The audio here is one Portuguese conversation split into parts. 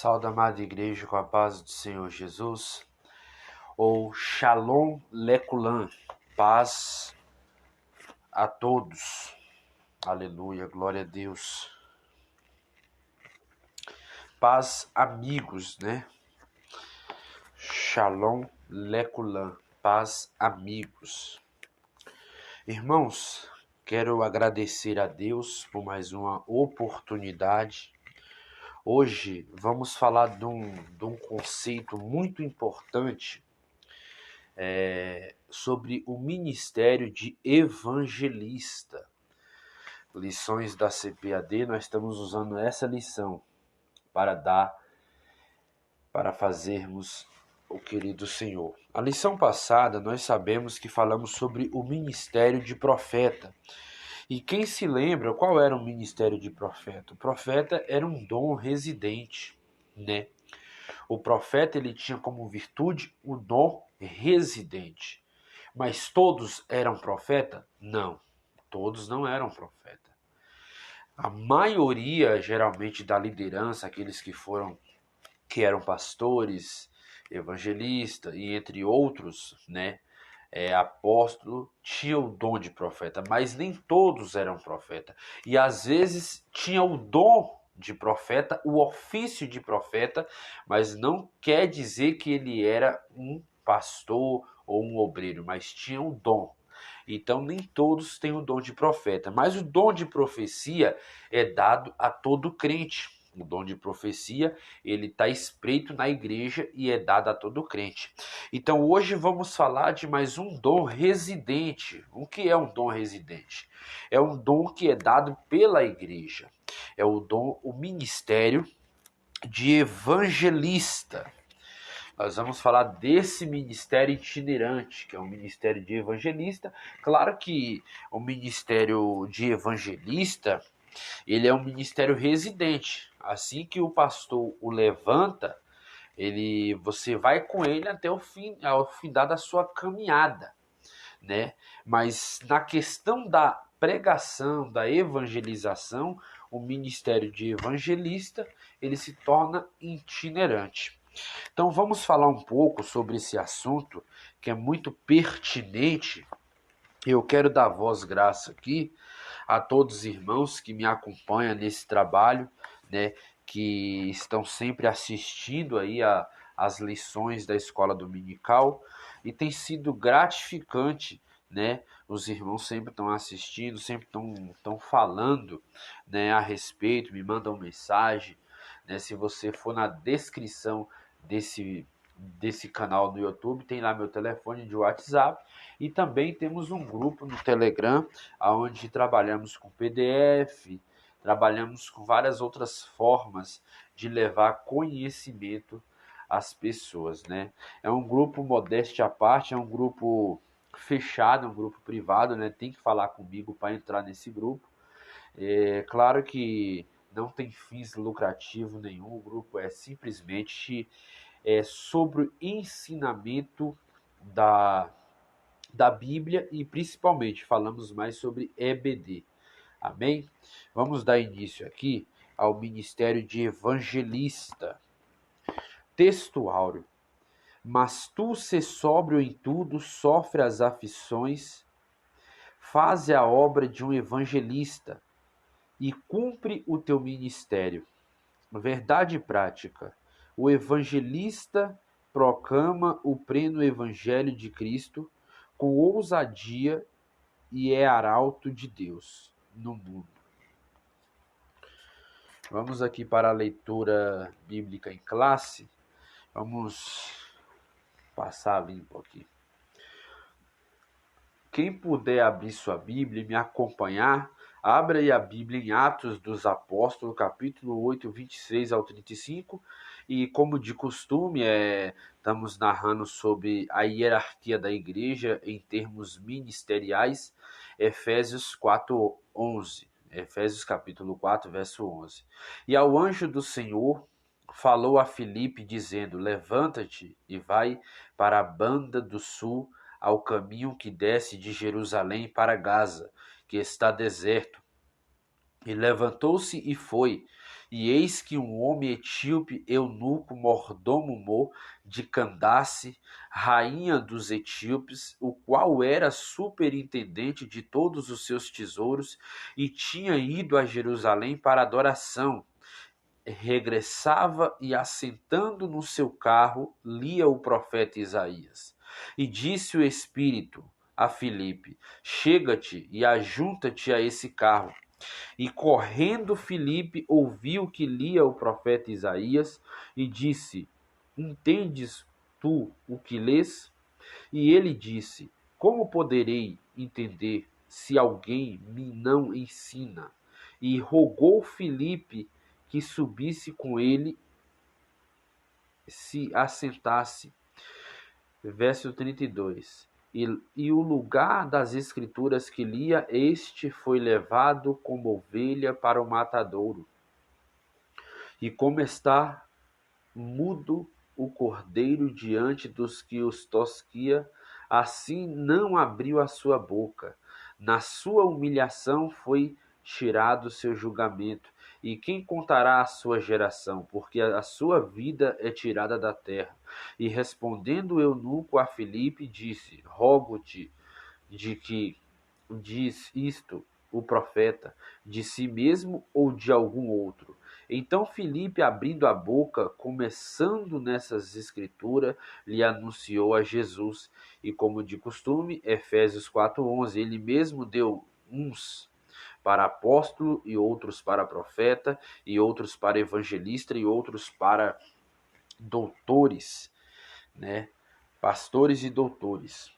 Salve, amada igreja, com a paz do Senhor Jesus, ou Shalom Lekulam, paz a todos, aleluia, glória a Deus, paz amigos, né? Shalom Lekulam, paz amigos. Irmãos, quero agradecer a Deus por mais uma oportunidade. Hoje vamos falar de um conceito muito importante sobre o ministério de evangelista. Lições da CPAD, nós estamos usando essa lição para fazermos o querido Senhor. A lição passada nós sabemos que falamos sobre o ministério de profeta. E quem se lembra qual era o ministério de profeta? O profeta era um dom residente, né? O profeta ele tinha como virtude o dom residente. Mas todos eram profeta? Não, todos não eram profeta. A maioria, geralmente, da liderança, aqueles que eram pastores, evangelistas e entre outros, né, apóstolo, tinha o dom de profeta, mas nem todos eram profeta. E às vezes tinha o dom de profeta, o ofício de profeta, mas não quer dizer que ele era um pastor ou um obreiro, mas tinha o dom. Então nem todos têm o dom de profeta, mas o dom de profecia é dado a todo crente. O dom de profecia, ele está espreito na igreja e é dado a todo crente. Então hoje vamos falar de mais um dom residente. O que é um dom residente? É um dom que é dado pela igreja. É o dom, o ministério de evangelista. Nós vamos falar desse ministério itinerante, que é um ministério de evangelista. Claro que o ministério de evangelista, ele é um ministério residente. Assim que o pastor o levanta, você vai com ele até o fim, ao findar da sua caminhada, né? Mas na questão da pregação, da evangelização, o ministério de evangelista, ele se torna itinerante. Então vamos falar um pouco sobre esse assunto que é muito pertinente. Eu quero dar voz graça aqui a todos os irmãos que me acompanham nesse trabalho, né, que estão sempre assistindo aí as lições da escola dominical, e tem sido gratificante, né? Os irmãos sempre estão assistindo, sempre estão falando, né, a respeito, me mandam mensagem, né? Se você for na descrição desse canal no YouTube, tem lá meu telefone de WhatsApp, e também temos um grupo no Telegram, onde trabalhamos com PDF, trabalhamos com várias outras formas de levar conhecimento às pessoas, né? É um grupo, modéstia à parte, é um grupo fechado, é um grupo privado, né? Tem que falar comigo para entrar nesse grupo. É claro que não tem fins lucrativos nenhum, o grupo é simplesmente sobre o ensinamento da Bíblia, e principalmente falamos mais sobre EBD. Amém? Vamos dar início aqui ao ministério de evangelista. Texto áureo. Mas tu, se sóbrio em tudo, sofre as aflições, faze a obra de um evangelista e cumpre o teu ministério. Verdade prática. O evangelista proclama o pleno evangelho de Cristo com ousadia e é arauto de Deus no mundo. Vamos aqui para a leitura bíblica em classe. Vamos passar limpo aqui. Quem puder abrir sua Bíblia e me acompanhar, abra aí a Bíblia em Atos dos Apóstolos, capítulo 8, 26 ao 35. E como de costume, estamos narrando sobre a hierarquia da igreja em termos ministeriais, Efésios 4, 11. Efésios capítulo 4, verso 11. E ao anjo do Senhor falou a Filipe, dizendo: levanta-te e vai para a banda do sul, ao caminho que desce de Jerusalém para Gaza, que está deserto. E levantou-se e foi, E eis que um homem etíope, eunuco, mordomo de Candace, rainha dos etíopes, o qual era superintendente de todos os seus tesouros e tinha ido a Jerusalém para adoração, regressava e, assentando no seu carro, lia o profeta Isaías. E disse o Espírito a Filipe: chega-te e ajunta-te a esse carro. E correndo Filipe ouviu que lia o profeta Isaías e disse: entendes tu o que lês? E ele disse: como poderei entender se alguém me não ensina? E rogou Filipe que subisse com ele, se assentasse. Verso 32. E o lugar das escrituras que lia, este foi levado como ovelha para o matadouro. E como está mudo o cordeiro diante dos que os tosquia, assim não abriu a sua boca. Na sua humilhação foi tirado o seu julgamento. E quem contará a sua geração? Porque a sua vida é tirada da terra. E respondendo o eunuco a Filipe, disse: rogo-te de que diz isto o profeta, de si mesmo ou de algum outro? Então Filipe, abrindo a boca, começando nessas escrituras, lhe anunciou a Jesus. E como de costume, Efésios 4:11, ele mesmo deu uns para apóstolo, e outros para profeta, e outros para evangelista, e outros para doutores, né? Pastores e doutores.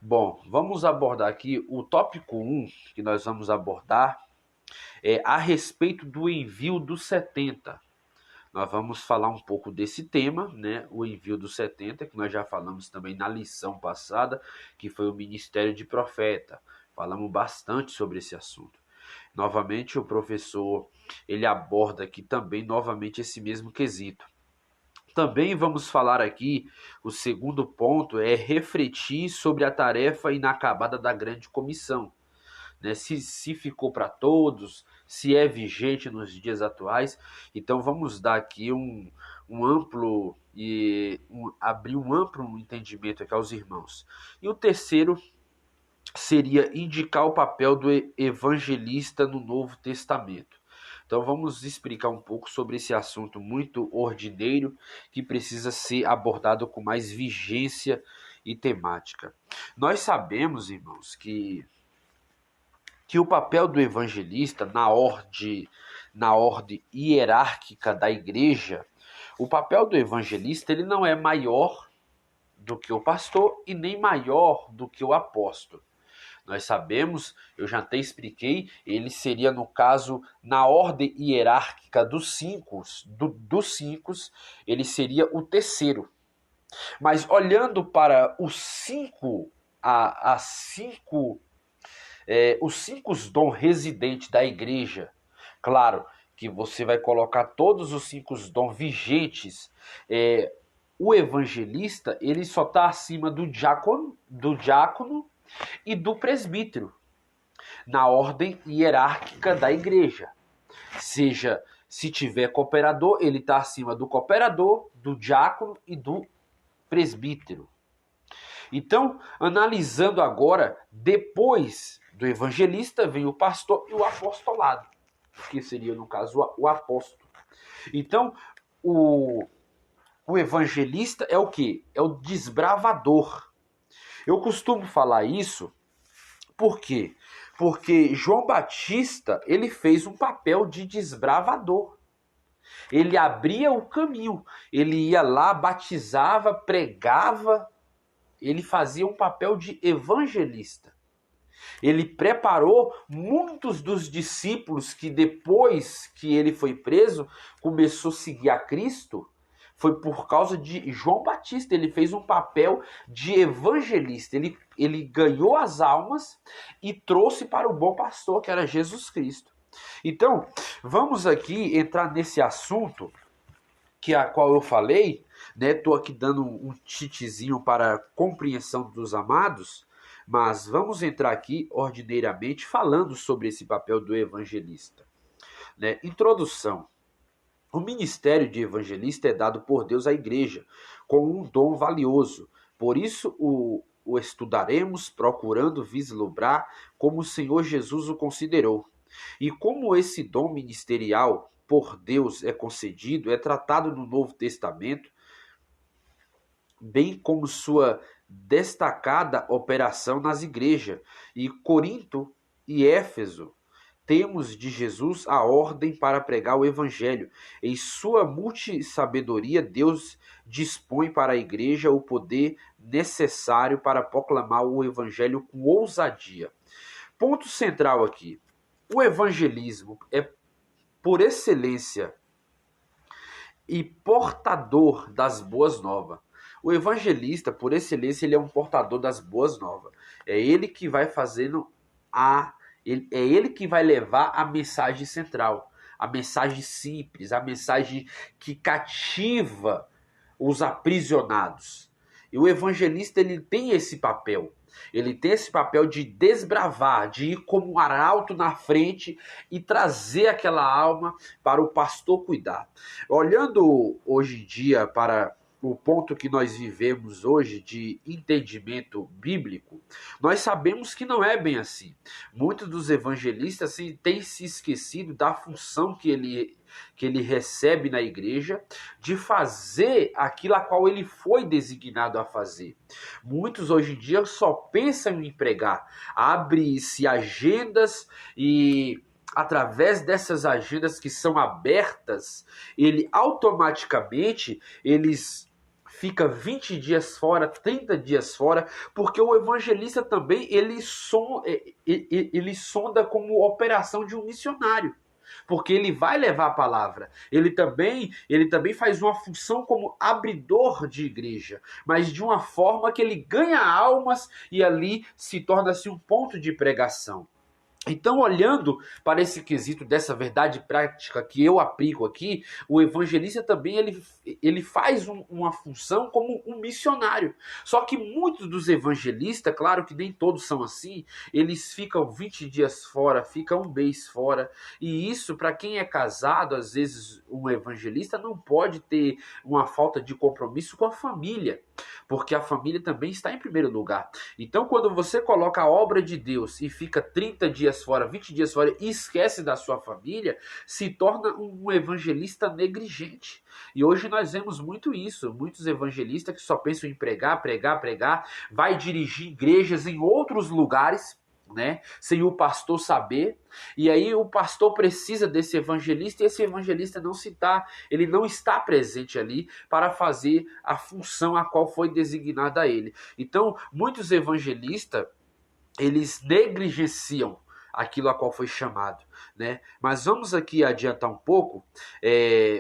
Bom, vamos abordar aqui o tópico 1 que nós vamos abordar é a respeito do envio dos 70. Nós vamos falar um pouco desse tema, né? O envio dos 70, que nós já falamos também na lição passada, que foi o ministério de profeta. Falamos bastante sobre esse assunto. Novamente, o professor ele aborda aqui também novamente esse mesmo quesito. Também vamos falar aqui, o segundo ponto é refletir sobre a tarefa inacabada da grande comissão, né? Se ficou para todos, se é vigente nos dias atuais. Então vamos dar aqui um amplo e abrir um amplo entendimento aqui aos irmãos. E o terceiro seria indicar o papel do evangelista no Novo Testamento. Então vamos explicar um pouco sobre esse assunto muito ordineiro que precisa ser abordado com mais vigência e temática. Nós sabemos, irmãos, que o papel do evangelista na ordem hierárquica da igreja, o papel do evangelista ele não é maior do que o pastor e nem maior do que o apóstolo. Nós sabemos, eu já até expliquei, ele seria, no caso, na ordem hierárquica dos cinco, ele seria o terceiro. Mas olhando para os os cinco dons residentes da igreja, claro que você vai colocar todos os cinco dons vigentes, o evangelista ele só está acima do diácono e do presbítero, na ordem hierárquica da igreja. Seja, se tiver cooperador, ele está acima do cooperador, do diácono e do presbítero. Então, analisando agora, depois do evangelista vem o pastor e o apostolado, que seria, no caso, o apóstolo. Então, o evangelista é o quê? É o desbravador. Eu costumo falar isso, por quê? Porque João Batista, ele fez um papel de desbravador. Ele abria o caminho, ele ia lá, batizava, pregava, ele fazia um papel de evangelista. Ele preparou muitos dos discípulos que depois que ele foi preso, começou a seguir a Cristo. Foi por causa de João Batista, ele fez um papel de evangelista, ele ganhou as almas e trouxe para o bom pastor, que era Jesus Cristo. Então, vamos aqui entrar nesse assunto, que a qual eu falei, né? Estou aqui dando um titezinho para a compreensão dos amados, mas vamos entrar aqui ordineiramente falando sobre esse papel do evangelista. Né? Introdução. O ministério de evangelista é dado por Deus à igreja como um dom valioso. Por isso o estudaremos, procurando vislumbrar como o Senhor Jesus o considerou. E como esse dom ministerial por Deus é concedido, é tratado no Novo Testamento, bem como sua destacada operação nas igrejas. E Corinto e Éfeso temos de Jesus a ordem para pregar o Evangelho. Em sua multissabedoria, Deus dispõe para a igreja o poder necessário para proclamar o Evangelho com ousadia. Ponto central aqui. O evangelismo é, por excelência, e portador das boas novas. O evangelista, por excelência, ele é um portador das boas novas. É ele que vai fazendo é ele que vai levar a mensagem central, a mensagem simples, a mensagem que cativa os aprisionados. E o evangelista ele tem esse papel. Ele tem esse papel de desbravar, de ir como um arauto na frente e trazer aquela alma para o pastor cuidar. Olhando hoje em dia para o ponto que nós vivemos hoje de entendimento bíblico, nós sabemos que não é bem assim. Muitos dos evangelistas têm se esquecido da função que ele recebe na igreja, de fazer aquilo a qual ele foi designado a fazer. Muitos hoje em dia só pensam em pregar, abre-se agendas e através dessas agendas que são abertas, ele automaticamente fica 20 dias fora, 30 dias fora, porque o evangelista também ele sonda como operação de um missionário. Porque ele vai levar a palavra. Ele também faz uma função como abridor de igreja, mas de uma forma que ele ganha almas e ali se torna-se um ponto de pregação. Então, olhando para esse quesito dessa verdade prática que eu aplico aqui, o evangelista também ele faz uma função como um missionário. Só que muitos dos evangelistas, claro que nem todos são assim, eles ficam 20 dias fora, ficam um mês fora. E isso, para quem é casado, às vezes um evangelista não pode ter uma falta de compromisso com a família, porque a família também está em primeiro lugar. Então, quando você coloca a obra de Deus e fica 30 dias fora, 20 dias fora e esquece da sua família, se torna um evangelista negligente. E hoje nós vemos muito isso, muitos evangelistas que só pensam em pregar, vai dirigir igrejas em outros lugares, né, sem o pastor saber, e aí o pastor precisa desse evangelista e esse evangelista ele não está presente ali para fazer a função a qual foi designada a ele. Então, muitos evangelistas, eles negligenciam aquilo a qual foi chamado, né? Mas vamos aqui adiantar um pouco.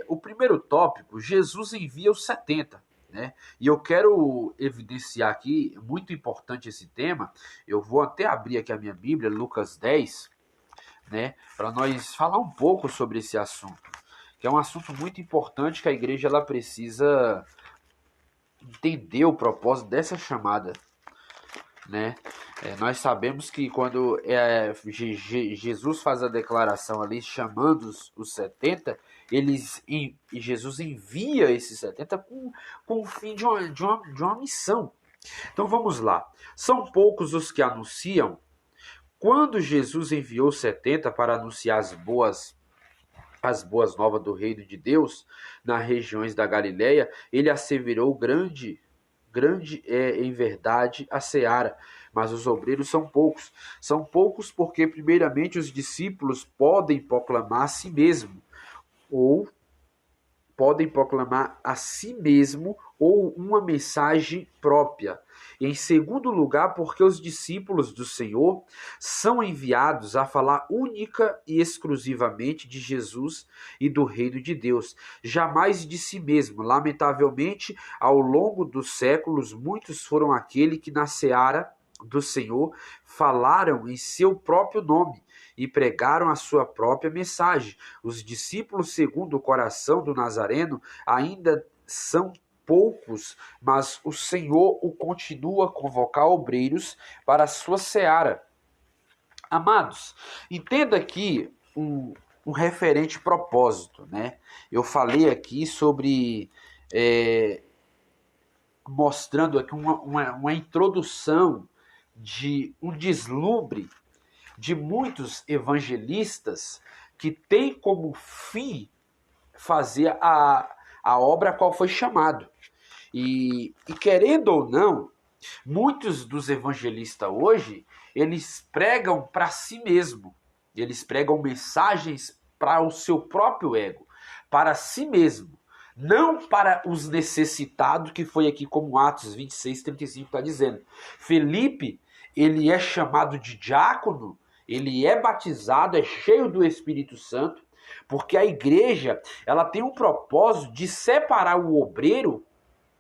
O primeiro tópico, Jesus envia os 70. Né? E eu quero evidenciar aqui, muito importante esse tema, eu vou até abrir aqui a minha Bíblia, Lucas 10, né? Para nós falar um pouco sobre esse assunto, que é um assunto muito importante que a igreja ela precisa entender o propósito dessa chamada. Né? Nós sabemos que quando Jesus faz a declaração ali, chamando os 70, Jesus envia esses 70 com o fim de uma missão. Então vamos lá. São poucos os que anunciam. Quando Jesus enviou 70 para anunciar as boas novas do reino de Deus nas regiões da Galileia, ele asseverou grande é, em verdade, a seara, mas os obreiros são poucos. São poucos porque, primeiramente, os discípulos podem proclamar a si mesmo, ou ou uma mensagem própria. E, em segundo lugar, porque os discípulos do Senhor são enviados a falar única e exclusivamente de Jesus e do reino de Deus, jamais de si mesmo. Lamentavelmente, ao longo dos séculos, muitos foram aqueles que na seara do Senhor falaram em seu próprio nome e pregaram a sua própria mensagem. Os discípulos, segundo o coração do Nazareno, ainda são poucos, mas o Senhor o continua a convocar obreiros para a sua seara. Amados, entenda aqui um referente propósito, né? Eu falei aqui sobre mostrando aqui uma introdução de um deslumbre de muitos evangelistas que tem como fim fazer a obra a qual foi chamado. E querendo ou não, muitos dos evangelistas hoje, eles pregam para si mesmo. Eles pregam mensagens para o seu próprio ego, para si mesmo. Não para os necessitados, que foi aqui como Atos 26:35 está dizendo. Felipe, ele é chamado de diácono, ele é batizado, é cheio do Espírito Santo, porque a igreja, ela tem um propósito de separar o obreiro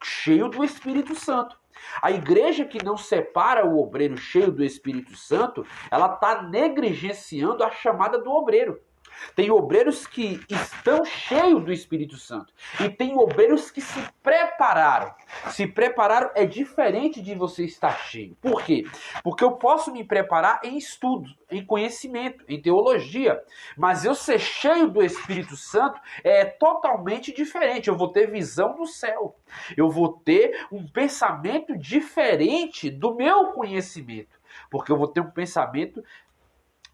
cheio do Espírito Santo. A igreja que não separa o obreiro cheio do Espírito Santo, ela está negligenciando a chamada do obreiro. Tem obreiros que estão cheios do Espírito Santo. E tem obreiros que se prepararam. Se prepararam é diferente de você estar cheio. Por quê? Porque eu posso me preparar em estudo, em conhecimento, em teologia. Mas eu ser cheio do Espírito Santo é totalmente diferente. Eu vou ter visão do céu. Eu vou ter um pensamento diferente do meu conhecimento. Porque eu vou ter um pensamento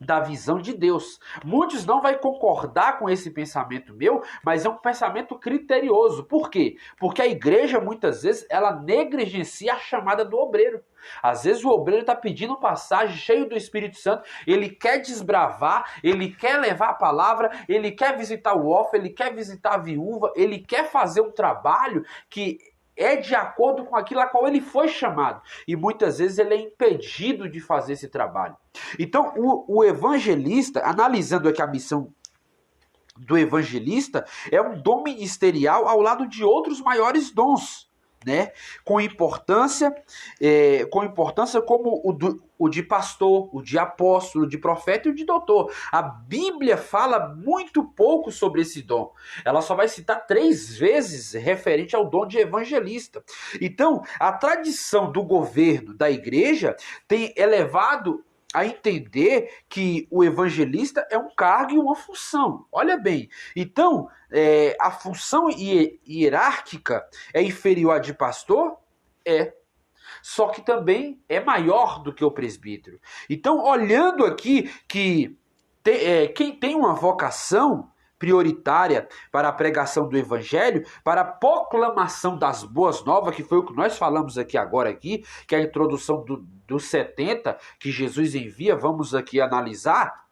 da visão de Deus. Muitos não vão concordar com esse pensamento meu, mas é um pensamento criterioso. Por quê? Porque a igreja, muitas vezes, ela negligencia a chamada do obreiro. Às vezes o obreiro está pedindo passagem, cheio do Espírito Santo, ele quer desbravar, ele quer levar a palavra, ele quer visitar o órfão, ele quer visitar a viúva, ele quer fazer um trabalho que é de acordo com aquilo a qual ele foi chamado. E muitas vezes ele é impedido de fazer esse trabalho. Então, o evangelista, analisando aqui a missão do evangelista, é um dom ministerial ao lado de outros maiores dons, né? Com importância como o de pastor, o de apóstolo, o de profeta e o de doutor. A Bíblia fala muito pouco sobre esse dom. Ela só vai citar 3 vezes referente ao dom de evangelista. Então, a tradição do governo da igreja tem elevado a entender que o evangelista é um cargo e uma função. Olha bem, então a função hierárquica é inferior à de pastor? É. Só que também é maior do que o presbítero. Então, olhando aqui que quem tem uma vocação prioritária para a pregação do evangelho, para a proclamação das boas novas, que foi o que nós falamos agora, que é a introdução dos 70 que Jesus envia, vamos aqui analisar,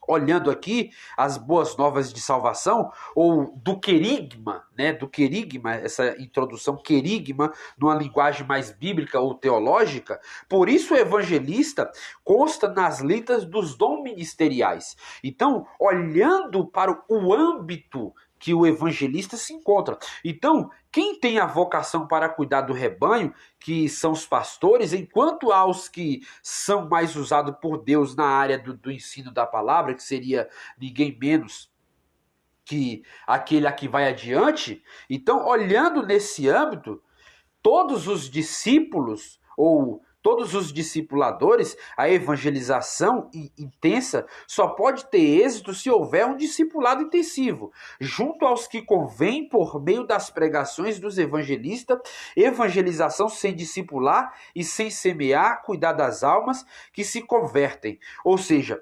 olhando aqui as boas novas de salvação, ou do querigma, né? Do querigma, essa introdução querigma, numa linguagem mais bíblica ou teológica. Por isso o evangelista consta nas listas dos dons ministeriais. Então, olhando para o âmbito que o evangelista se encontra. Então, quem tem a vocação para cuidar do rebanho, que são os pastores, enquanto há os que são mais usados por Deus na área do ensino da palavra, que seria ninguém menos que aquele a que vai adiante. Então, olhando nesse âmbito, todos os discípulos ou todos os discipuladores, a evangelização intensa só pode ter êxito se houver um discipulado intensivo, junto aos que convém por meio das pregações dos evangelistas, evangelização sem discipular e sem semear, cuidar das almas que se convertem. Ou seja,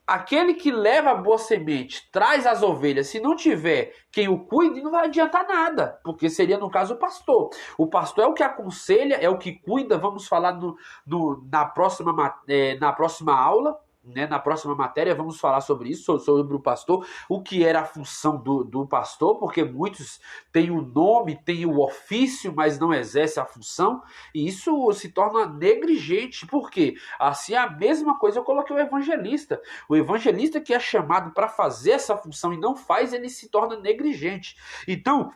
aquele que leva a boa semente, traz as ovelhas, se não tiver quem o cuide, não vai adiantar nada, porque seria, no caso, o pastor. O pastor é o que aconselha, é o que cuida, vamos falar na próxima aula, né, na próxima matéria, vamos falar sobre isso, sobre o pastor, o que era a função do pastor, porque muitos têm o nome, têm o ofício, mas não exercem a função, e isso se torna negligente. Por quê? Assim, a mesma coisa eu coloquei o evangelista. O evangelista que é chamado para fazer essa função e não faz, ele se torna negligente. Então,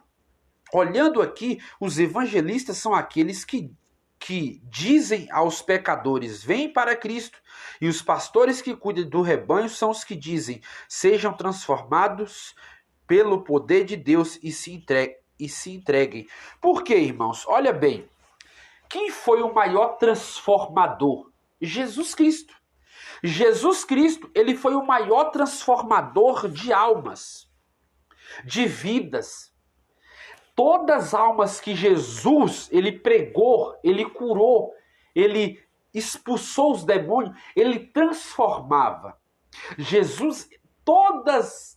olhando aqui, os evangelistas são aqueles que dizem aos pecadores, vem para Cristo, e os pastores que cuidam do rebanho são os que dizem, sejam transformados pelo poder de Deus e se entreguem. Por quê, irmãos? Olha bem, quem foi o maior transformador? Jesus Cristo. Jesus Cristo, ele foi o maior transformador de almas, de vidas. Todas as almas que Jesus, ele pregou, ele curou, ele expulsou os demônios, ele transformava. Jesus, todas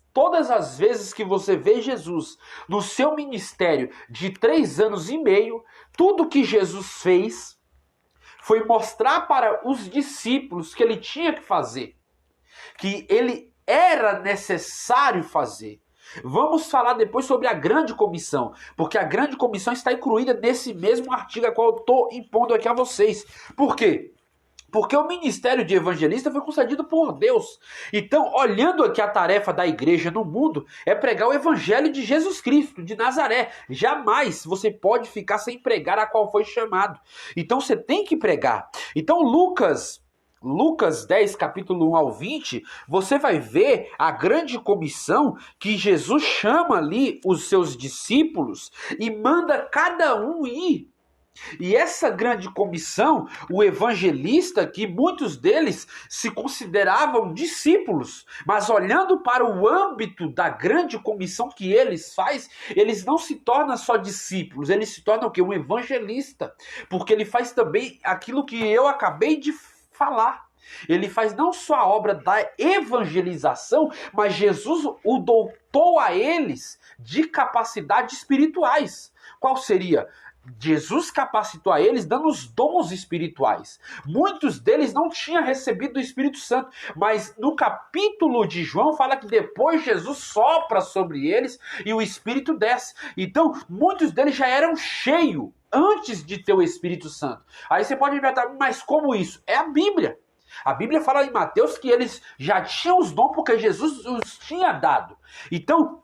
as vezes que você vê Jesus no seu ministério de 3 anos e meio, tudo que Jesus fez foi mostrar para os discípulos que ele tinha que fazer, que ele era necessário fazer. Vamos falar depois sobre a grande comissão, porque a grande comissão está incluída nesse mesmo artigo a qual eu estou impondo aqui a vocês. Por quê? Porque o ministério de evangelista foi concedido por Deus. Então, olhando aqui a tarefa da igreja no mundo, é pregar o evangelho de Jesus Cristo, de Nazaré. Jamais você pode ficar sem pregar a qual foi chamado. Então, você tem que pregar. Então, Lucas 10, capítulo 1 ao 20, você vai ver a grande comissão que Jesus chama ali os seus discípulos e manda cada um ir. E essa grande comissão, o evangelista, que muitos deles se consideravam discípulos, mas olhando para o âmbito da grande comissão que eles fazem, eles não se tornam só discípulos, eles se tornam o quê? Um evangelista, porque ele faz também aquilo que eu acabei de falar. Ele faz não só a obra da evangelização, mas Jesus o dotou a eles de capacidades espirituais. Qual seria? Jesus capacitou a eles dando os dons espirituais. Muitos deles não tinham recebido o Espírito Santo, mas no capítulo de João fala que depois Jesus sopra sobre eles e o Espírito desce. Então, muitos deles já eram cheios antes de ter o Espírito Santo. Aí você pode me perguntar, mas como isso? É a Bíblia. A Bíblia fala em Mateus que eles já tinham os dons porque Jesus os tinha dado. Então,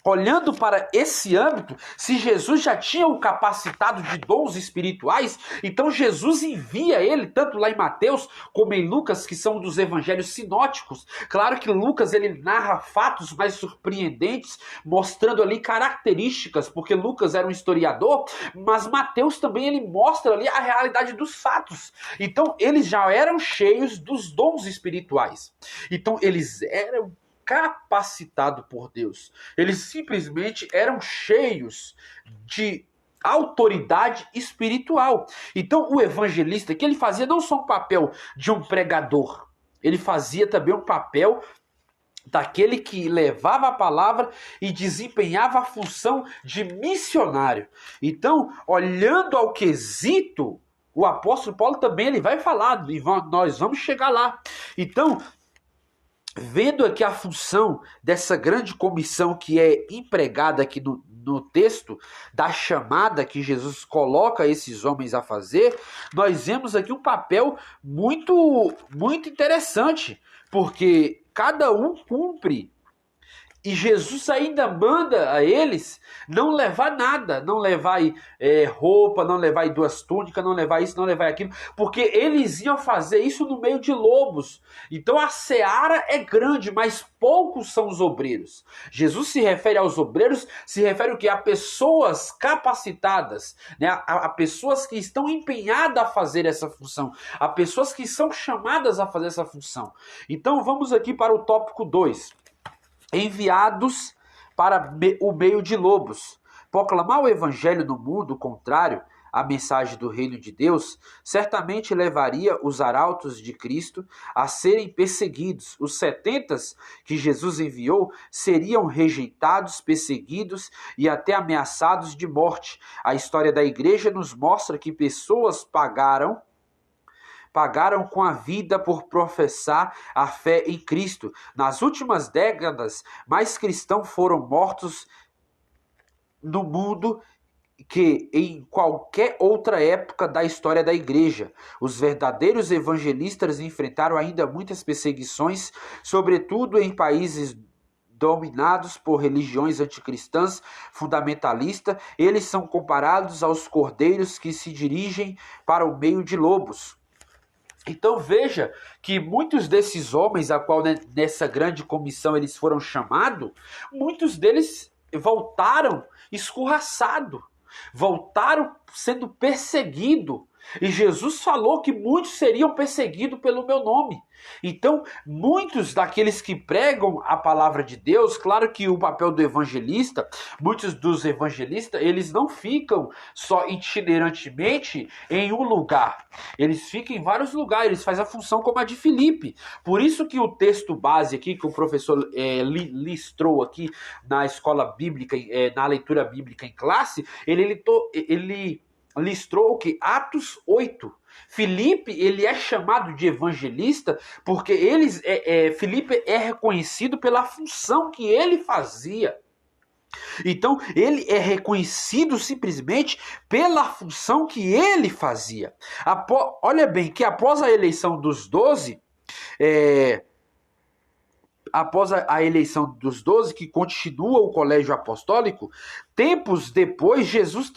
olhando para esse âmbito, se Jesus já tinha o capacitado de dons espirituais, então Jesus envia ele, tanto lá em Mateus como em Lucas, que são dos evangelhos sinóticos. Claro que Lucas ele narra fatos mais surpreendentes, mostrando ali características, porque Lucas era um historiador, mas Mateus também ele mostra ali a realidade dos fatos. Então eles já eram cheios dos dons espirituais. Então eles eram capacitado por Deus. Eles simplesmente eram cheios de autoridade espiritual. Então o evangelista que ele fazia não só um papel de um pregador, ele fazia também um papel daquele que levava a palavra e desempenhava a função de missionário. Então, olhando ao quesito, o apóstolo Paulo também ele vai falar, e nós vamos chegar lá. Então, vendo aqui a função dessa grande comissão que é empregada aqui no texto, da chamada que Jesus coloca esses homens a fazer, nós vemos aqui um papel muito, muito interessante, porque cada um cumpre. E Jesus ainda manda a eles não levar nada, não levar roupa, não levar 2 túnicas, não levar isso, não levar aquilo, porque eles iam fazer isso no meio de lobos. Então a seara é grande, mas poucos são os obreiros. Jesus se refere aos obreiros, se refere o quê? A pessoas capacitadas, né? A pessoas que estão empenhadas a fazer essa função, a pessoas que são chamadas a fazer essa função. Então vamos aqui para o tópico 2. Enviados para o meio de lobos. Proclamar o evangelho no mundo contrário à mensagem do reino de Deus certamente levaria os arautos de Cristo a serem perseguidos. Os 70 que Jesus enviou seriam rejeitados, perseguidos e até ameaçados de morte. A história da igreja nos mostra que pessoas pagaram com a vida por professar a fé em Cristo. Nas últimas décadas, mais cristãos foram mortos no mundo que em qualquer outra época da história da igreja. Os verdadeiros evangelistas enfrentaram ainda muitas perseguições, sobretudo em países dominados por religiões anticristãs fundamentalistas. Eles são comparados aos cordeiros que se dirigem para o meio de lobos. Então veja que muitos desses homens a qual nessa grande comissão eles foram chamados, muitos deles voltaram escorraçados, voltaram sendo perseguidos. E Jesus falou que muitos seriam perseguidos pelo meu nome. Então, muitos daqueles que pregam a palavra de Deus, claro que o papel do evangelista, muitos dos evangelistas, eles não ficam só itinerantemente em um lugar. Eles ficam em vários lugares, eles fazem a função como a de Filipe. Por isso que o texto base aqui, que o professor listrou aqui na escola bíblica, na leitura bíblica em classe, ele listrou o que? Atos 8. Filipe, ele é chamado de evangelista porque Filipe é reconhecido pela função que ele fazia. Então, ele é reconhecido simplesmente pela função que ele fazia. Olha bem, que após a eleição dos 12, após a eleição dos 12, que continua o colégio apostólico, tempos depois, Jesus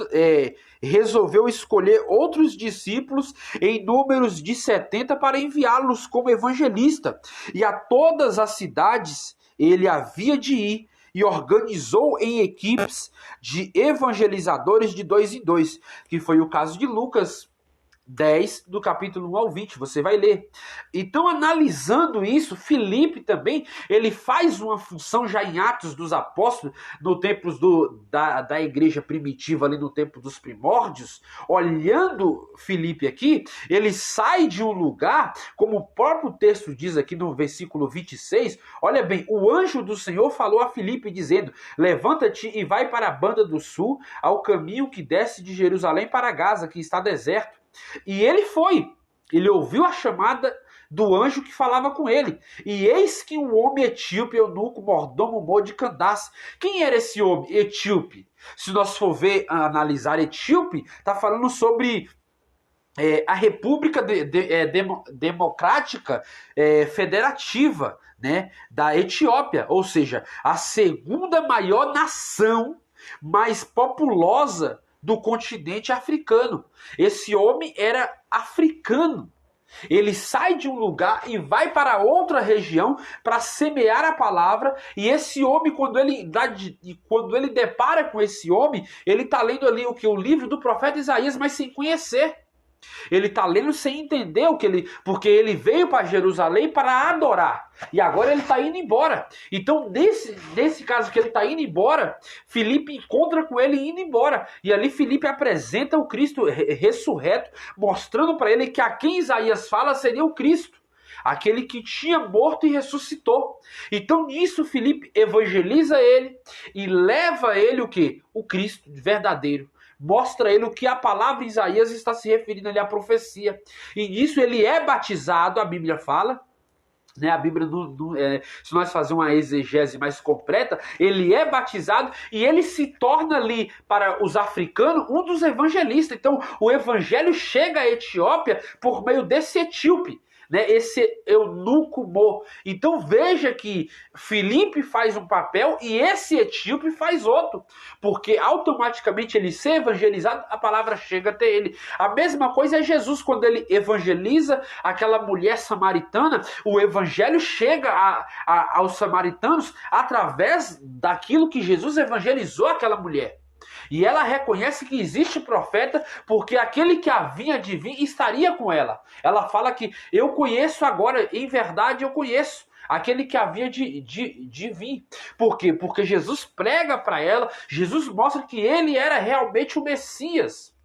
resolveu escolher outros discípulos em números de 70 para enviá-los como evangelista. E a todas as cidades ele havia de ir e organizou em equipes de evangelizadores de 2 em 2, que foi o caso de Lucas 10, do capítulo 1 ao 20, você vai ler. Então, analisando isso, Filipe também, ele faz uma função já em Atos dos Apóstolos, no tempo da igreja primitiva, ali no tempo dos primórdios. Olhando Filipe aqui, ele sai de um lugar, como o próprio texto diz aqui no versículo 26, olha bem, o anjo do Senhor falou a Filipe dizendo, levanta-te e vai para a banda do sul, ao caminho que desce de Jerusalém para Gaza, que está deserto. E ele foi, ele ouviu a chamada do anjo que falava com ele. E eis que um homem etíope, eunuco, mordomo de Candace. Quem era esse homem etíope? Se nós for ver, analisar etíope, está falando sobre a República Democrática Federativa, né, da Etiópia. Ou seja, a segunda maior nação mais populosa do continente africano. Esse homem era africano. Ele sai de um lugar e vai para outra região para semear a palavra. E esse homem, quando ele depara com esse homem, ele está lendo ali o livro do profeta Isaías, mas sem conhecer. Ele está lendo sem entender porque ele veio para Jerusalém para adorar. E agora ele está indo embora. Então, nesse caso que ele está indo embora, Filipe encontra com ele indo embora. E ali Filipe apresenta o Cristo ressurreto, mostrando para ele que a quem Isaías fala seria o Cristo. Aquele que tinha morto e ressuscitou. Então nisso Filipe evangeliza ele e leva ele o quê? O Cristo verdadeiro. Mostra ele o que a palavra Isaías está se referindo ali à profecia. E nisso ele é batizado, a Bíblia fala. Né, a Bíblia, se nós fazermos uma exegese mais completa, ele é batizado e ele se torna ali, para os africanos, um dos evangelistas. Então o evangelho chega à Etiópia por meio desse etíope. Né, esse eunuco Mo. Então veja que Filipe faz um papel e esse etíope faz outro, porque automaticamente ele ser evangelizado, a palavra chega até ele. A mesma coisa é Jesus, quando ele evangeliza aquela mulher samaritana, o evangelho chega aos samaritanos através daquilo que Jesus evangelizou aquela mulher. E ela reconhece que existe profeta, porque aquele que havia de vir estaria com ela. Ela fala que eu conheço agora, em verdade eu conheço aquele que havia de vir. Por quê? Porque Jesus prega para ela, Jesus mostra que ele era realmente o Messias,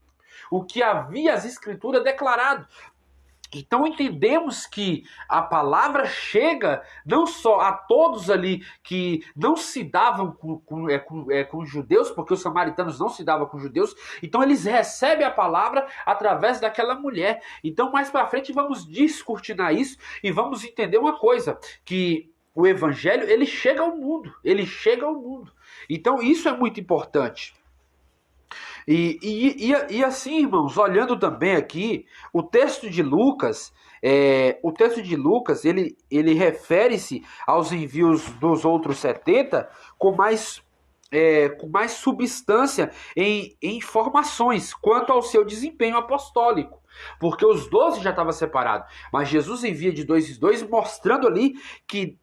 o que havia as escrituras declarado. Então entendemos que a palavra chega não só a todos ali que não se davam com judeus, porque os samaritanos não se davam com judeus, então eles recebem a palavra através daquela mulher. Então mais para frente vamos descortinar isso e vamos entender uma coisa, que o evangelho ele chega ao mundo, Então isso é muito importante. E assim, irmãos, olhando também aqui, o texto de Lucas, ele refere-se aos envios dos outros 70 com mais substância em informações quanto ao seu desempenho apostólico. Porque os 12 já estavam separados, mas Jesus envia de 2 em 2, mostrando ali que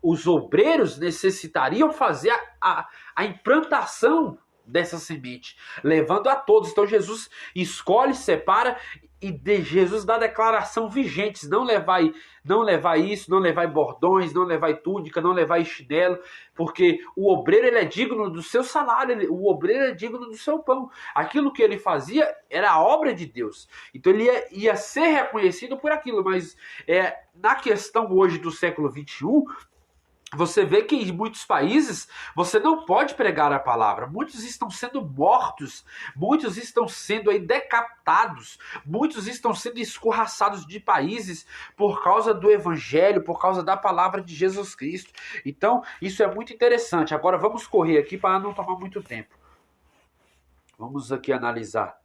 os obreiros necessitariam fazer a implantação dessa semente, levando a todos. Então Jesus escolhe, separa, e Jesus dá declaração vigentes: não levai isso, não levai bordões, não levai túnica, não levai chinelo, porque o obreiro ele é digno do seu salário, o obreiro é digno do seu pão. Aquilo que ele fazia era a obra de Deus, então ele ia ser reconhecido por aquilo. Mas na questão hoje do século XXI, você vê que em muitos países você não pode pregar a palavra. Muitos estão sendo mortos, muitos estão sendo aí decapitados, muitos estão sendo escorraçados de países por causa do evangelho, por causa da palavra de Jesus Cristo. Então, isso é muito interessante. Agora vamos correr aqui para não tomar muito tempo. Vamos aqui analisar.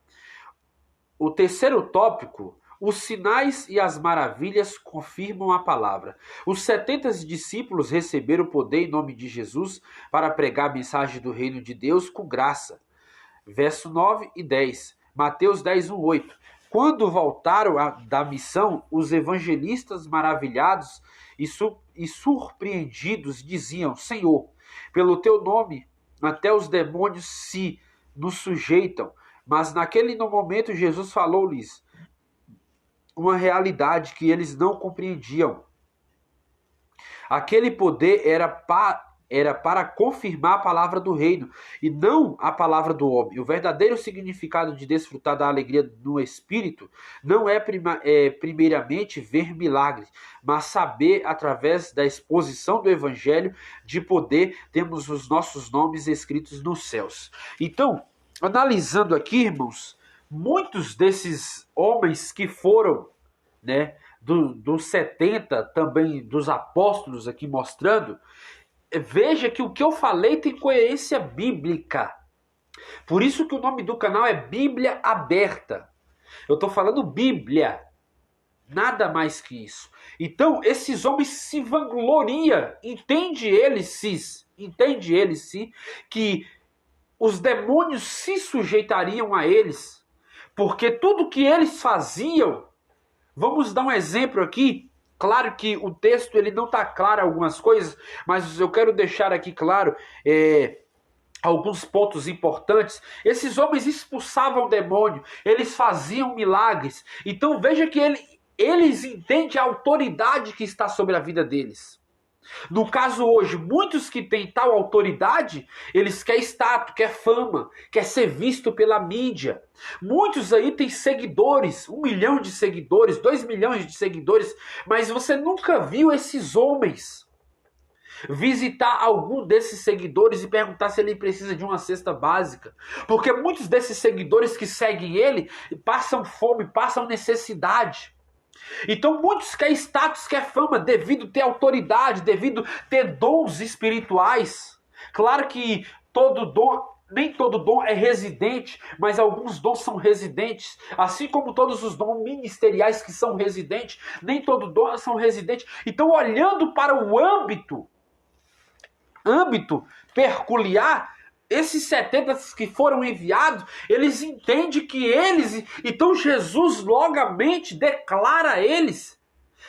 O terceiro tópico: os sinais e as maravilhas confirmam a palavra. Os 70 discípulos receberam o poder em nome de Jesus para pregar a mensagem do reino de Deus com graça. Verso 9 e 10. Mateus 10, 1, 8. Quando voltaram da missão, os evangelistas maravilhados e surpreendidos diziam: Senhor, pelo teu nome até os demônios se nos sujeitam. Mas naquele momento Jesus falou-lhes uma realidade que eles não compreendiam. Aquele poder era para confirmar a palavra do reino e não a palavra do homem. O verdadeiro significado de desfrutar da alegria no Espírito não é primeiramente ver milagres, mas saber, através da exposição do Evangelho de poder, temos os nossos nomes escritos nos céus. Então, analisando aqui, irmãos, muitos desses homens que foram, dos 70, também dos apóstolos aqui mostrando, veja que o que eu falei tem coerência bíblica. Por isso que o nome do canal é Bíblia Aberta. Eu estou falando Bíblia, nada mais que isso. Então, esses homens se vangloriam, entende eles que os demônios se sujeitariam a eles, porque tudo que eles faziam. Vamos dar um exemplo aqui. Claro que o texto ele não está claro algumas coisas, mas eu quero deixar aqui claro alguns pontos importantes. Esses homens expulsavam o demônio, eles faziam milagres. Então veja que eles entendem a autoridade que está sobre a vida deles. No caso hoje, muitos que têm tal autoridade, eles querem status, querem fama, querem ser visto pela mídia. Muitos aí têm seguidores, 1 milhão de seguidores, 2 milhões de seguidores, mas você nunca viu esses homens visitar algum desses seguidores e perguntar se ele precisa de uma cesta básica. Porque muitos desses seguidores que seguem ele passam fome, passam necessidade. Então muitos querem status, querem fama, devido ter autoridade, devido ter dons espirituais. Claro que nem todo dom é residente, mas alguns dons são residentes. Assim como todos os dons ministeriais que são residentes, nem todo dom são residentes. Então, olhando para o âmbito peculiar, esses 70 que foram enviados, eles entendem que eles... Então Jesus logamente declara a eles: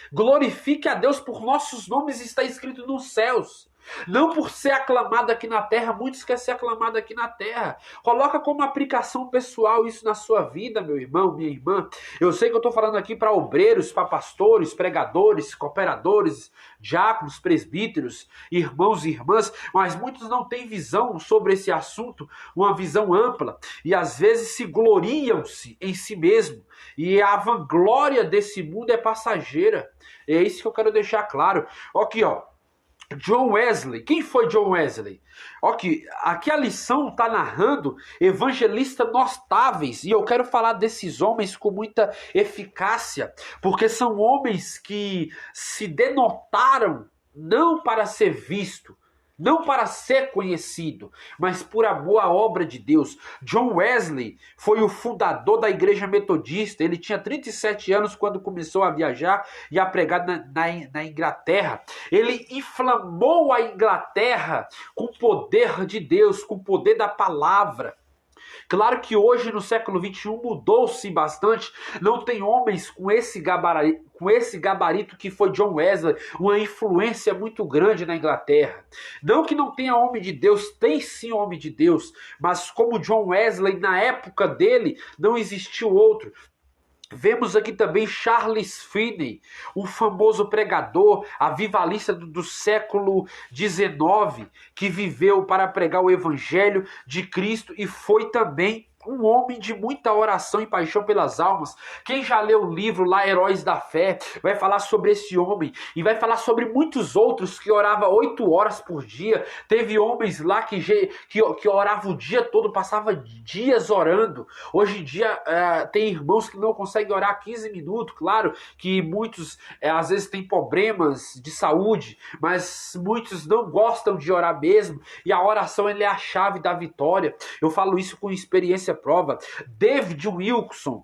glorifique a Deus, por nossos nomes está escrito nos céus. Não por ser aclamado aqui na terra, muitos querem ser aclamado aqui na terra. Coloca como aplicação pessoal isso na sua vida, meu irmão, minha irmã. Eu sei que eu estou falando aqui para obreiros, para pastores, pregadores, cooperadores, diáconos, presbíteros, irmãos e irmãs, mas muitos não têm visão sobre esse assunto, uma visão ampla, e às vezes se gloriam-se em si mesmo, e a vanglória desse mundo é passageira. É isso que eu quero deixar claro. Aqui, ó. John Wesley. Quem foi John Wesley? Aqui a lição está narrando evangelistas notáveis, e eu quero falar desses homens com muita eficácia, porque são homens que se denotaram não para ser visto, não para ser conhecido, mas por amor à obra de Deus. John Wesley foi o fundador da igreja metodista. Ele tinha 37 anos quando começou a viajar e a pregar na Inglaterra. Ele inflamou a Inglaterra com o poder de Deus, com o poder da palavra. Claro que hoje, no século XXI, mudou-se bastante. Não tem homens com esse gabarito que foi John Wesley, uma influência muito grande na Inglaterra. Não que não tenha homem de Deus, tem sim homem de Deus, mas como John Wesley, na época dele, não existiu outro. Vemos aqui também Charles Finney, um famoso pregador, avivalista do século XIX, que viveu para pregar o evangelho de Cristo e foi também um homem de muita oração e paixão pelas almas. Quem já leu o livro lá, Heróis da Fé, vai falar sobre esse homem e vai falar sobre muitos outros que oravam 8 horas por dia. Teve homens lá que oravam o dia todo, passava dias orando. Hoje em dia tem irmãos que não conseguem orar 15 minutos. Claro que muitos às vezes têm problemas de saúde, mas muitos não gostam de orar mesmo, e a oração é a chave da vitória. Eu falo isso com experiência prova. David Wilkerson,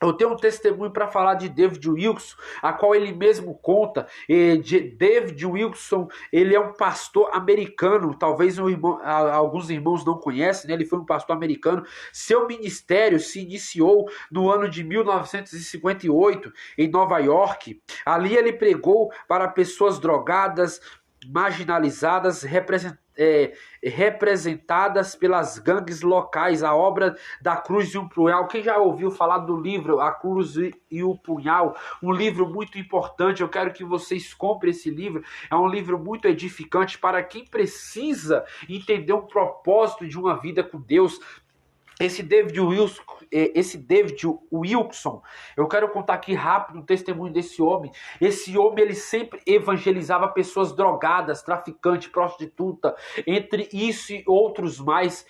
eu tenho um testemunho para falar de David Wilkerson, a qual ele mesmo conta. David Wilkerson, ele é um pastor americano, talvez alguns irmãos não conhecem, né? Ele foi um pastor americano. Seu ministério se iniciou no ano de 1958, em Nova York. Ali ele pregou para pessoas drogadas, marginalizadas, representadas pelas gangues locais, a obra da Cruz e o Punhal. Quem já ouviu falar do livro A Cruz e o Punhal? Um livro muito importante, eu quero que vocês comprem esse livro, é um livro muito edificante para quem precisa entender um propósito de uma vida com Deus. Esse David Wilkerson, eu quero contar aqui rápido o testemunho desse homem. Esse homem, ele sempre evangelizava pessoas drogadas, traficantes, prostituta, entre isso e outros mais.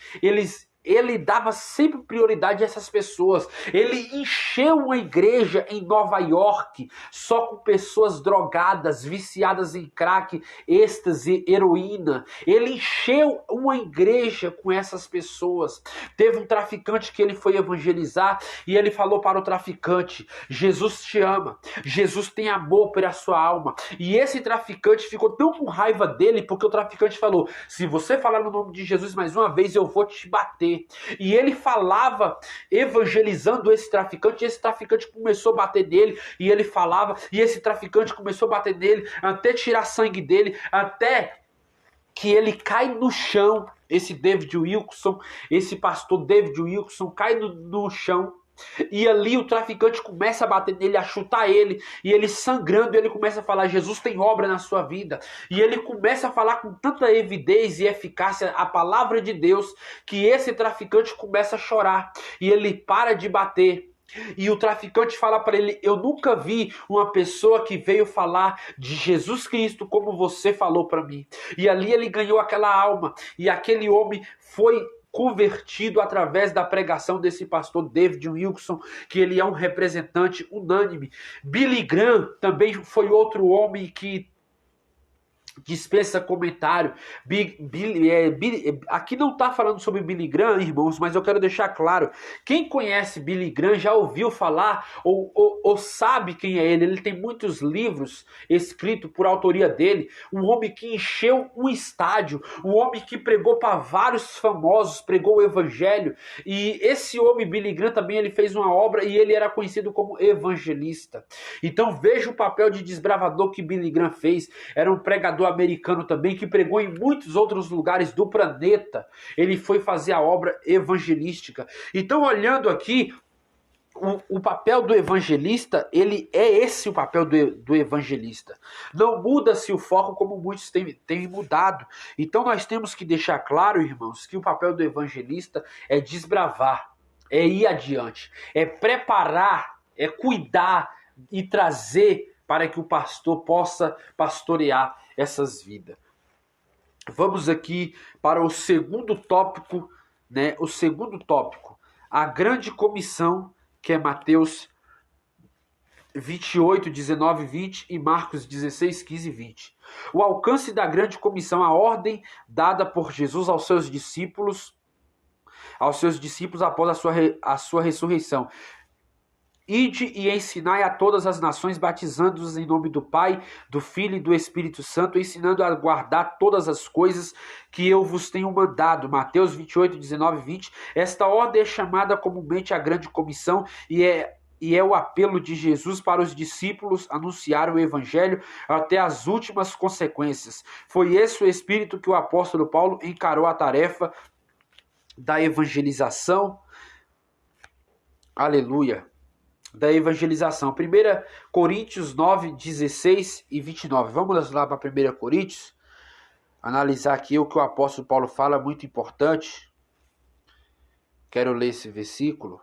Ele dava sempre prioridade a essas pessoas. Ele encheu uma igreja em Nova York só com pessoas drogadas, viciadas em crack, êxtase, heroína. Ele encheu uma igreja com essas pessoas. Teve um traficante que ele foi evangelizar e ele falou para o traficante: Jesus te ama, Jesus tem amor pela sua alma. E esse traficante ficou tão com raiva dele porque o traficante falou: se você falar no nome de Jesus mais uma vez, eu vou te bater. E ele falava, evangelizando esse traficante, e esse traficante começou a bater nele, e ele falava, e esse traficante começou a bater nele, até tirar sangue dele, até que ele cai no chão. Esse David Wilkerson, esse pastor David Wilkerson cai no chão. E ali o traficante começa a bater nele, a chutar ele, e ele sangrando, ele começa a falar: Jesus tem obra na sua vida. E ele começa a falar com tanta evidência e eficácia a palavra de Deus, que esse traficante começa a chorar, e ele para de bater. E o traficante fala para ele: eu nunca vi uma pessoa que veio falar de Jesus Cristo como você falou para mim. E ali ele ganhou aquela alma, e aquele homem foi convertido através da pregação desse pastor David Wilkerson, que ele é um representante unânime. Billy Graham também foi outro homem que dispensa comentário. Aqui não está falando sobre Billy Graham, irmãos, mas eu quero deixar claro: quem conhece Billy Graham já ouviu falar ou sabe quem é ele. Ele tem muitos livros escritos por autoria dele. Um homem que encheu um estádio, um homem que pregou para vários famosos, pregou o evangelho. E esse homem, Billy Graham, também ele fez uma obra e ele era conhecido como evangelista. Então veja o papel de desbravador que Billy Graham fez. Era um pregador americano também, que pregou em muitos outros lugares do planeta. Ele foi fazer a obra evangelística. Então, olhando aqui, o papel do evangelista, ele é esse o papel do evangelista. Não muda-se o foco como muitos têm mudado. Então, nós temos que deixar claro, irmãos, que o papel do evangelista é desbravar, é ir adiante, é preparar, é cuidar e trazer para que o pastor possa pastorear essas vidas. Vamos aqui para o segundo tópico, né? O segundo tópico, a grande comissão, que é Mateus 28, 19 e 20 e Marcos 16, 15 e 20. O alcance da grande comissão, a ordem dada por Jesus aos seus discípulos após a sua ressurreição. Ide e ensinai a todas as nações, batizando-os em nome do Pai, do Filho e do Espírito Santo, ensinando a guardar todas as coisas que eu vos tenho mandado. Mateus 28, 19 e 20. Esta ordem é chamada comumente a grande comissão e é o apelo de Jesus para os discípulos anunciar o evangelho até as últimas consequências. Foi esse o espírito que o apóstolo Paulo encarou a tarefa da evangelização. Aleluia. Da evangelização. 1 Coríntios 9, 16 e 29. Vamos lá para 1 Coríntios. Analisar aqui o que o apóstolo Paulo fala, muito importante. Quero ler esse versículo.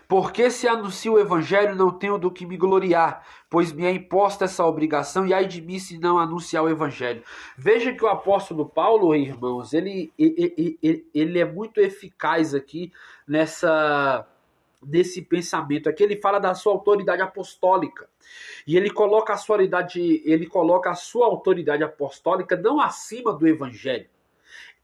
Porque se anuncio o evangelho, não tenho do que me gloriar, pois me é imposta essa obrigação, e ai de mim se não anunciar o evangelho. Veja que o apóstolo Paulo, irmãos, ele é muito eficaz aqui nesse pensamento. Aqui ele fala da sua autoridade apostólica. E ele coloca a sua autoridade apostólica não acima do evangelho.